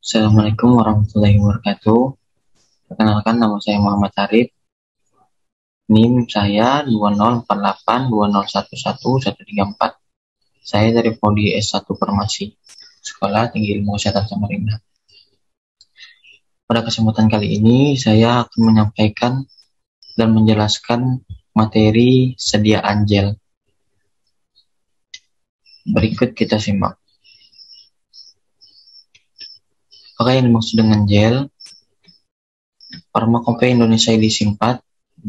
Assalamualaikum warahmatullahi wabarakatuh. Perkenalkan, nama saya Muhammad Arif. NIM saya 204820111134. Saya dari Prodi S1 Farmasi, Sekolah Tinggi Ilmu Kesehatan Samarinda. Pada kesempatan kali ini, saya akan menyampaikan dan menjelaskan materi sediaan gel. Berikut kita simak. Apa yang dimaksud dengan gel? Farmakope Indonesia edisi 4,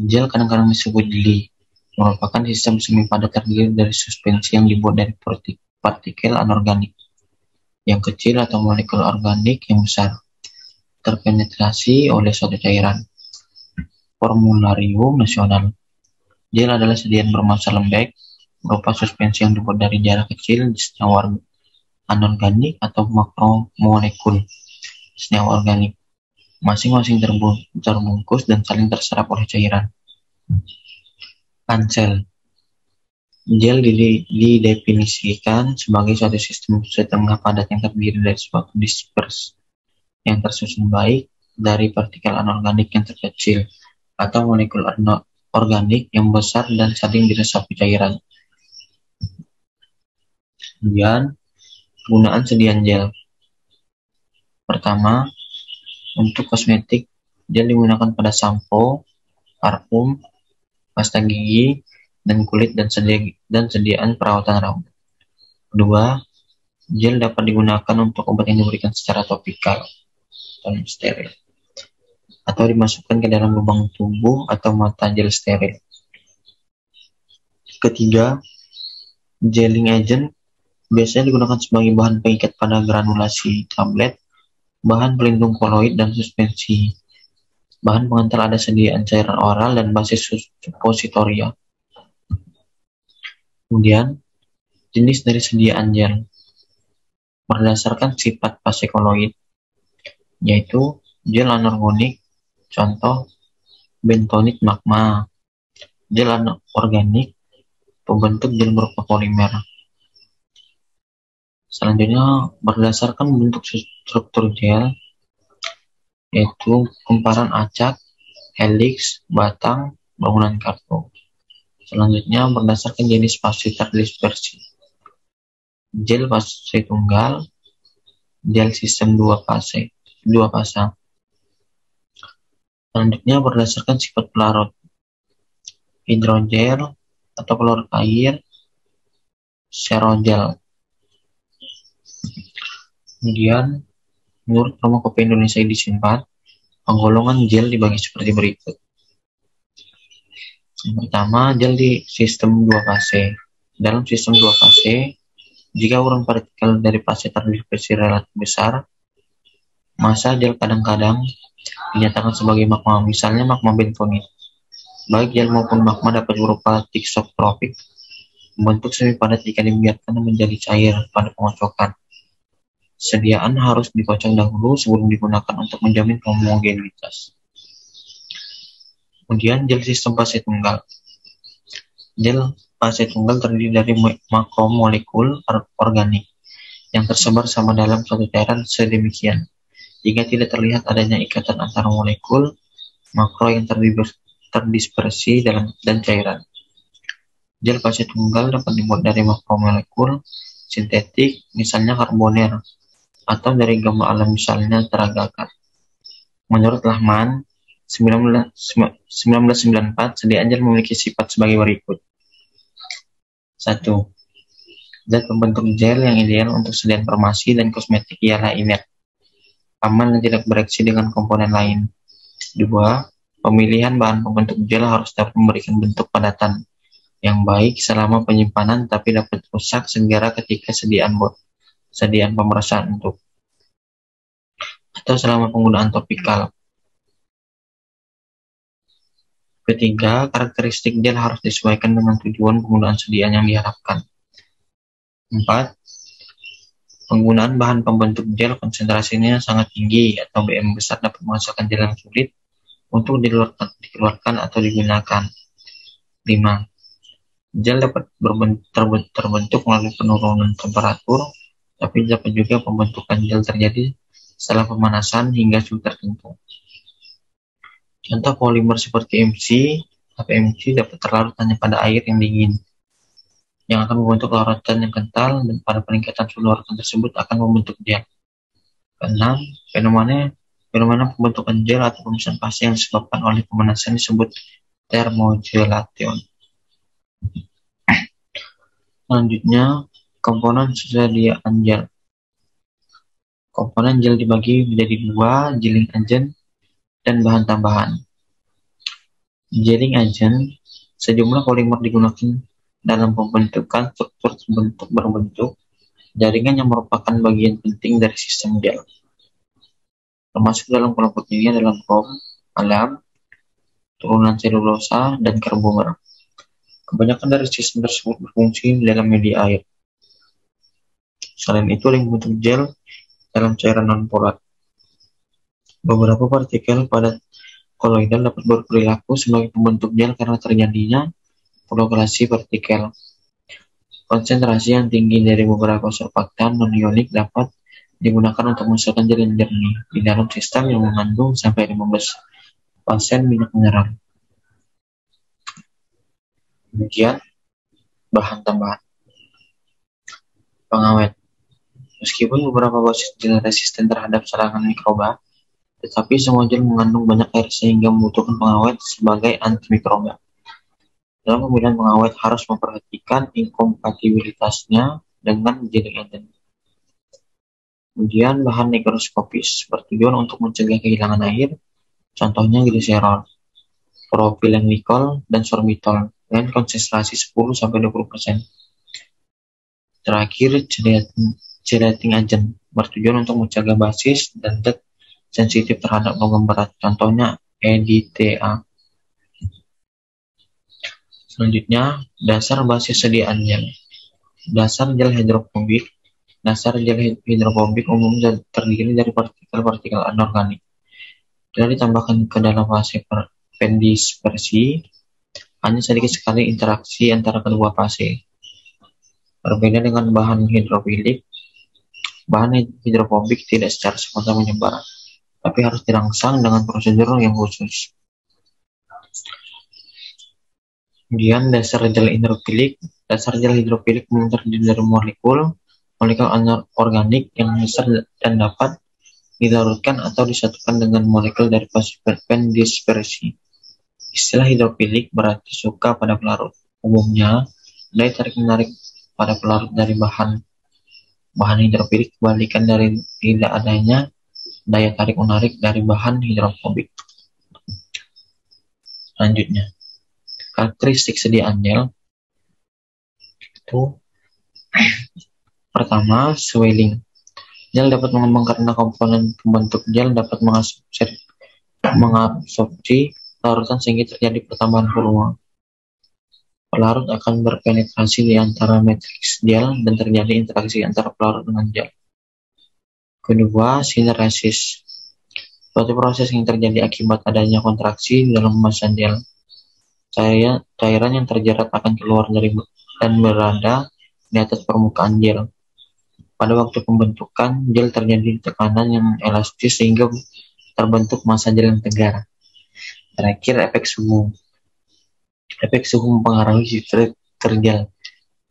gel kadang-kadang disebut jeli, merupakan sistem semi padat terdiri dari suspensi yang dibuat dari partikel anorganik yang kecil atau molekul organik yang besar, terpenetrasi oleh suatu cairan. Formularium nasional. Gel adalah sediaan bermassa lembek, berupa suspensi yang dibuat dari jarak kecil di senyawa anorganik atau makromolekul senyawa organik, masing-masing terbungkus dan saling terserap oleh cairan. Pansel. Gel didefinisikan sebagai suatu sistem setengah padat yang terdiri dari suatu dispers yang tersusun baik dari partikel anorganik yang terkecil atau molekul organik yang besar dan saling diresapi cairan. Kemudian, penggunaan sediaan gel. Pertama, untuk kosmetik, gel digunakan pada sampo, parfum, pasta gigi, dan kulit dan sediaan perawatan rambut. Kedua, gel dapat digunakan untuk obat yang diberikan secara topikal atau steril, atau dimasukkan ke dalam lubang tubuh atau mata gel steril. Ketiga, gelling agent biasanya digunakan sebagai bahan pengikat pada granulasi tablet, bahan pelindung koloid dan suspensi. Bahan pengantar ada sediaan cairan oral dan basis suppositoria. Kemudian, jenis dari sediaan gel berdasarkan sifat fase koloid, yaitu gel anorganik, contoh bentonit magma. Gel anorganik, pembentuk gel berupa polimer. Selanjutnya, berdasarkan bentuk struktur gel, yaitu kumparan acak, helix, batang, bangunan kartu. Selanjutnya, berdasarkan jenis fase terdispersi. Gel fase tunggal, gel sistem dua pasang. Selanjutnya, berdasarkan sifat pelarut. Hidrogel atau pelarut air, serogel. Kemudian, menurut Farmakope Indonesia edisi 4, penggolongan gel dibagi seperti berikut. Yang pertama, gel di sistem dua fase. Dalam sistem dua fase, jika ukuran partikel dari fase terdispersi relatif besar, massa gel kadang-kadang dinyatakan sebagai magma, misalnya magma bentonit. Baik gel maupun magma dapat berupa tisotropik, membentuk semi padat jika dibiarkan menjadi cair pada pengocokan. Sediaan harus dikocok dahulu sebelum digunakan untuk menjamin homogenitas. Kemudian, gel sistem fase tunggal. Gel fase tunggal terdiri dari makromolekul organik yang tersebar sama dalam suatu cairan sedemikian, jika tidak terlihat adanya ikatan antara molekul makro yang terdispersi dan cairan. Gel fase tunggal dapat dibuat dari makromolekul sintetik, misalnya karboner, atau dari gamma alam, misalnya agar-agar. Menurut Lahman, 1994, sediaan gel memiliki sifat sebagai berikut. 1. Zat pembentuk gel yang ideal untuk sediaan farmasi dan kosmetik ialah inert, aman dan tidak bereaksi dengan komponen lain. 2. Pemilihan bahan pembentuk gel harus dapat memberikan bentuk padatan yang baik selama penyimpanan, tapi dapat rusak segera ketika sediaan pemerasan atau selama penggunaan topikal. Ketiga, karakteristik gel harus disesuaikan dengan tujuan penggunaan sediaan yang diharapkan. 4. Penggunaan bahan pembentuk gel konsentrasinya sangat tinggi atau BM besar dapat menghasilkan gel yang sulit untuk dikeluarkan atau digunakan. 5. Gel dapat terbentuk melalui penurunan temperatur, tapi dapat juga pembentukan gel terjadi setelah pemanasan hingga suhu tertentu. Contoh polimer seperti HPMC dapat terlarut hanya pada air yang dingin, yang akan membentuk larutan yang kental, dan pada peningkatan suhu larutan tersebut akan membentuk gel. Keenam, fenomena pembentukan gel atau pemisahan fase yang disebabkan oleh pemanasan disebut thermogelation. Selanjutnya, komponen sediaan gel. Komponen gel dibagi menjadi dua, gelling agent dan bahan tambahan. Gelling agent, sejumlah polimer digunakan dalam pembentukan struktur berbentuk jaringan yang merupakan bagian penting dari sistem gel. Termasuk dalam kelompok ini adalah brom, alam, turunan selulosa, dan karbomer. Kebanyakan dari sistem tersebut berfungsi dalam media air. Selain itu, yang membentuk gel dalam cairan non-polar. Beberapa partikel padat koloidal dapat berperilaku sebagai pembentuk gel karena terjadinya flokkulasi partikel. Konsentrasi yang tinggi dari beberapa surfaktan non-ionik dapat digunakan untuk menghasilkan gel yang jernih di dalam sistem yang mengandung sampai 15% minyak mineral. Kemudian, bahan tambahan. Pengawet. Meskipun beberapa basis gel resisten terhadap serangan mikroba, tetapi semua gel mengandung banyak air sehingga membutuhkan pengawet sebagai antimikroba. Dalam pemilihan pengawet harus memperhatikan inkompatibilitasnya dengan gelling agent. Kemudian bahan mikroskopis bertujuan untuk mencegah kehilangan air, contohnya gliserol, propylenglikol, dan sorbitol dengan konsentrasi 10-20%. Terakhir, chelating agent bertujuan untuk mencegah basis dan zat sensitif terhadap logam berat, contohnya EDTA. Selanjutnya, dasar basis sediaan gel. Dasar gel hidrofobik. Dasar gel hidrofobik umumnya terdiri dari partikel-partikel anorganik. Bila ditambahkan ke dalam fase pendispersi, hanya sedikit sekali interaksi antara kedua fase. Berbeda dengan bahan hidrofilik, bahan hidrofobik tidak secara spontan menyebar, tapi harus dirangsang dengan prosedur yang khusus. Kemudian dasar gel hidrofilik. Dasar gel hidrofilik terdiri dari molekul anorganik yang besar dan dapat dilarutkan atau disatukan dengan molekul dari fase pendispersi. Istilah hidrofilik berarti suka pada pelarut. Umumnya, daya tarik-menarik pada pelarut dari bahan hidrofilik kebalikan dari tidak adanya daya tarik-menarik dari bahan hidrofobik. Selanjutnya, karakteristik sediaan gel itu pertama, swelling. Gel dapat mengembang karena komponen pembentuk gel dapat mengabsorpsi larutan sehingga terjadi pertambahan volume. Pelarut akan berpenetrasi di antara matriks gel dan terjadi interaksi antara pelarut dengan gel. Kedua, sineresis. Suatu proses yang terjadi akibat adanya kontraksi dalam massa gel. Cairan yang terjerat akan keluar dari dan berada di atas permukaan gel. Pada waktu pembentukan, gel terjadi tekanan yang elastis sehingga terbentuk massa gel yang tegar. Terakhir, efek suhu. Efek suhu mempengaruhi struktur gel.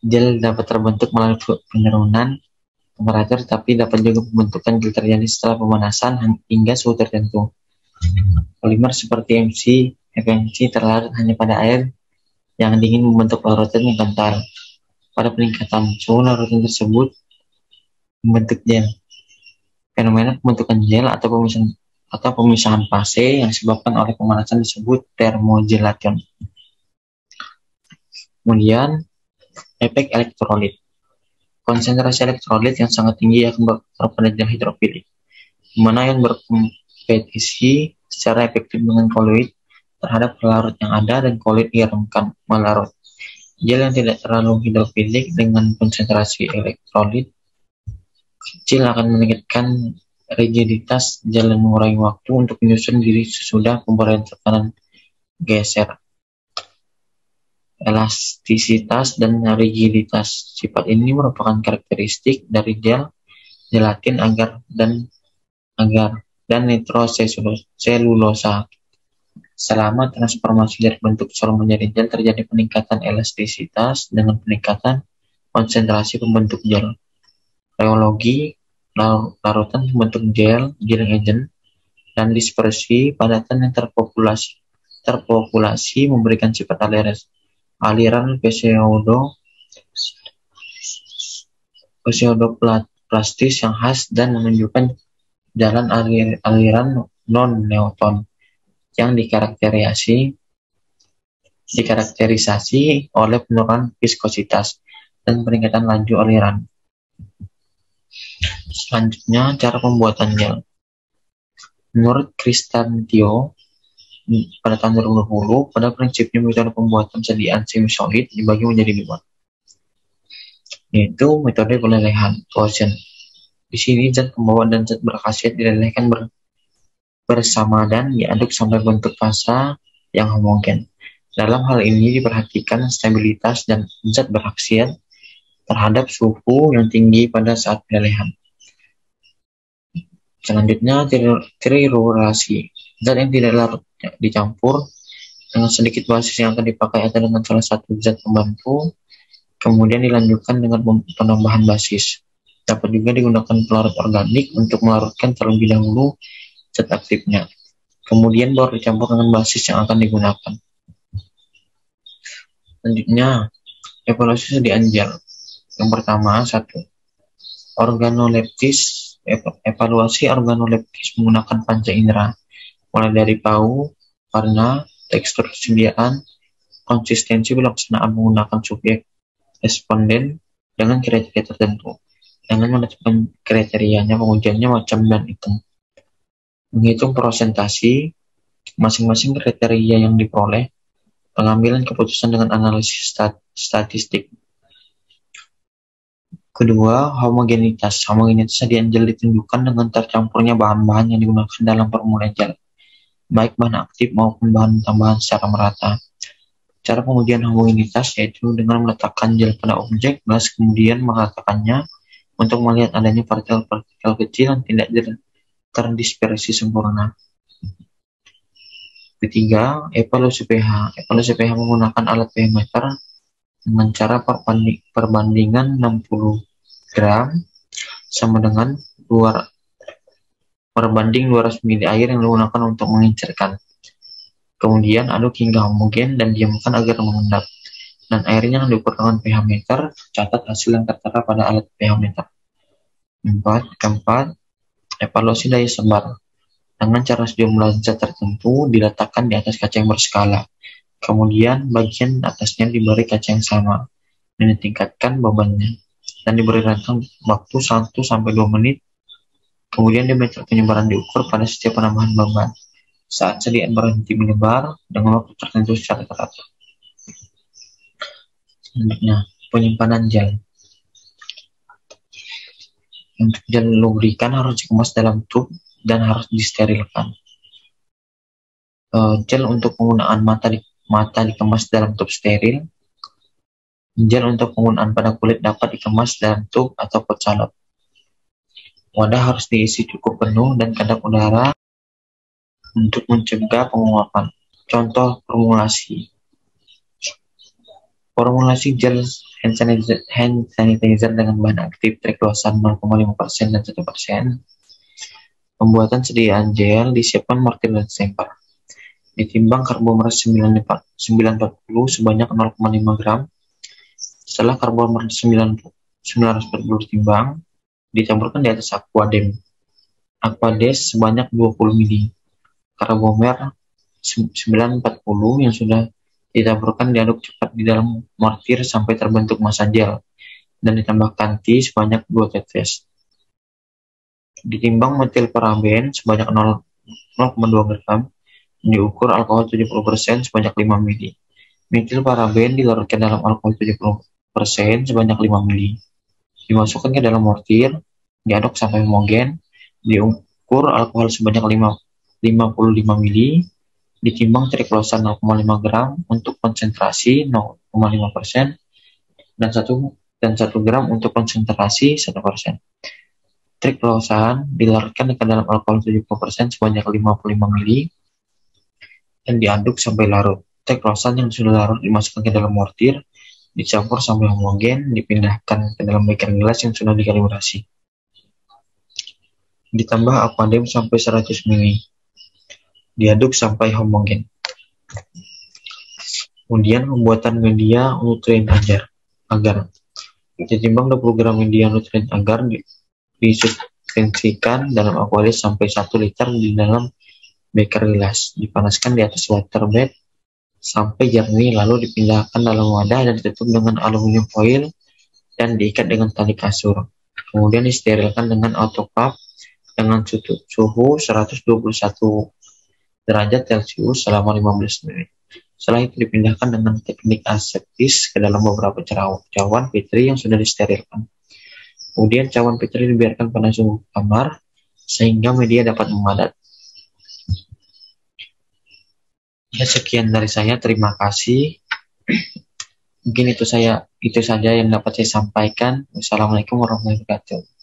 Gel dapat terbentuk melalui penurunan temperatur, tapi dapat juga pembentukan gel terjadi setelah pemanasan hingga suhu tertentu. Polimer seperti FMC terlarut hanya pada air yang dingin membentuk larutan yang kental. Pada peningkatan suhu larutan tersebut membentuk gel. Fenomena pembentukan gel atau pemisahan fase yang disebabkan oleh pemanasan disebut thermogelation. Kemudian, efek elektrolit. Konsentrasi elektrolit yang sangat tinggi akan berpengaruh pada gel hidrofilik, di mana yang berkompetisi secara efektif dengan koloid terhadap pelarut yang ada dan koloid diharamkan melarut. Gel yang tidak terlalu hidrofilik dengan konsentrasi elektrolit kecil akan meningkatkan rigiditas gel dan mengurangi waktu untuk menyusun diri sesudah pemberian tekanan geser. Elastisitas dan rigiditas. Sifat ini merupakan karakteristik dari gel gelatin agar dan agar dan nitroselulosa. Selama transformasi dari bentuk sol menjadi gel terjadi peningkatan elastisitas dengan peningkatan konsentrasi pembentuk gel. Reologi, larutan pembentuk gel, giling agent, dan dispersi padatan yang terpopulasi memberikan sifat aliran pseudoplastis yang khas dan menunjukkan jalan aliran non-Newton yang dikarakterisasi oleh penurunan viskositas dan peningkatan laju aliran. Selanjutnya, cara pembuatan gel. Menurut Cristantio pada tahun 2020, pada prinsipnya metode pembuatan sediaan semi-solid dibagi menjadi 5, yaitu metode pelelehan, fusion. Di sini zat pembawa dan zat berkhasiat dilelehkan bersama dan diaduk sampai bentuk fasa yang homogen. Dalam hal ini diperhatikan stabilitas dan zat berkhasiat terhadap suhu yang tinggi pada saat pelelehan. Selanjutnya, trirurasi. Zat yang tidak larut dicampur dengan sedikit basis yang akan dipakai atau dengan salah satu zat pembantu, kemudian dilanjutkan dengan penambahan basis. Dapat juga digunakan pelarut organik untuk melarutkan terlebih dahulu zat aktifnya, kemudian baru dicampur dengan basis yang akan digunakan. Selanjutnya, evaluasi sediaan gel. Yang pertama, 1. Organoleptis. Evaluasi organoleptis menggunakan panca indera, mulai dari bau, warna, tekstur sediaan, konsistensi pelaksanaan menggunakan subjek responden dengan kriteria tertentu. Dengan menetapkan kriterianya, pengujiannya macam dan hitung. Menghitung prosentasi masing-masing kriteria yang diperoleh, pengambilan keputusan dengan analisis statistik. Kedua, homogenitas. Homogenitas sediaan gel ditunjukkan dengan tercampurnya bahan-bahan yang digunakan dalam formula gel, baik bahan aktif maupun bahan tambahan secara merata. Cara pengujian homogenitas yaitu dengan meletakkan gel pada objek gas kemudian meratakannya untuk melihat adanya partikel-partikel kecil yang tidak terdispersi sempurna. Ketiga, evaluasi pH. Evaluasi pH menggunakan alat pH meter dengan cara perbandingan 60 gram sama dengan 200 ml air yang digunakan untuk mengincerkan. Kemudian aduk hingga homogen dan diamkan agar mengendap. Dan airnya yang diukur dengan pH meter, catat hasil yang tertera pada alat pH meter. Keempat, evaluasi daya sebar. Dengan cara sejumlah zat tertentu diletakkan di atas kaca yang berskala. Kemudian bagian atasnya diberi kaca yang sama dan ditingkatkan bebannya dan diberi rentang waktu 1-2 menit. Kemudian diameter penyebaran diukur pada setiap penambahan beban saat sediaan berhenti menyebar dengan waktu tertentu secara teratur. Selanjutnya, penyimpanan gel. Untuk gel lubrikan harus dikemas dalam tub dan harus disterilkan. Gel untuk penggunaan mata dikemas dalam tub steril. Gel untuk penggunaan pada kulit dapat dikemas dalam tub atau pot salep. Wadah harus diisi cukup penuh dan kedap udara untuk mencegah penguapan. Contoh formulasi. Formulasi gel hand sanitizer dengan bahan aktif triklosan 0,5% dan 1%. Pembuatan sediaan gel disiapkan mortir dan stemper. Ditimbang karbomeras 940 sebanyak 0,5 gram. Setelah karbon 940 ditimbang, dicampurkan di atas aquades sebanyak 20 ml. Karbomer 940 yang sudah dicampurkan diaduk cepat di dalam mortir sampai terbentuk massa gel dan ditambahkan T sebanyak 2 tetes. Ditimbang metil paraben sebanyak 0,2 gram, diukur alkohol 70% sebanyak 5 ml. Metil paraben dilarutkan dalam alkohol 70% sebanyak 5 ml. Dimasukkan ke dalam mortir, diaduk sampai homogen, diukur alkohol sebanyak 55 ml, ditimbang triklosan 0,5 gram untuk konsentrasi 0,5% dan 1 gram untuk konsentrasi 1%. Triklosan dilarutkan ke dalam alkohol 70% sebanyak 55 ml dan diaduk sampai larut. Triklosan yang sudah larut dimasukkan ke dalam mortir, dicampur sampai homogen, dipindahkan ke dalam beker gelas yang sudah dikalibrasi. Ditambah aquadem sampai 100 ml. Diaduk sampai homogen. Kemudian pembuatan media nutrien agar ditimbang 20 gram media nutrien agar disubstensikan dalam aquadem sampai 1 liter di dalam beker gelas. Dipanaskan di atas water bed sampai jernih, lalu dipindahkan dalam wadah dan ditutup dengan aluminium foil dan diikat dengan tali kasur. Kemudian disterilkan dengan autoclave dengan suhu 121 derajat Celcius selama 15 menit. Setelah itu dipindahkan dengan teknik aseptis ke dalam beberapa cawan Petri yang sudah disterilkan. Kemudian cawan Petri dibiarkan pada suhu kamar sehingga media dapat memadat. Ya, sekian dari saya. Terima kasih. Mungkin itu saja yang dapat saya sampaikan. Wassalamualaikum warahmatullahi wabarakatuh.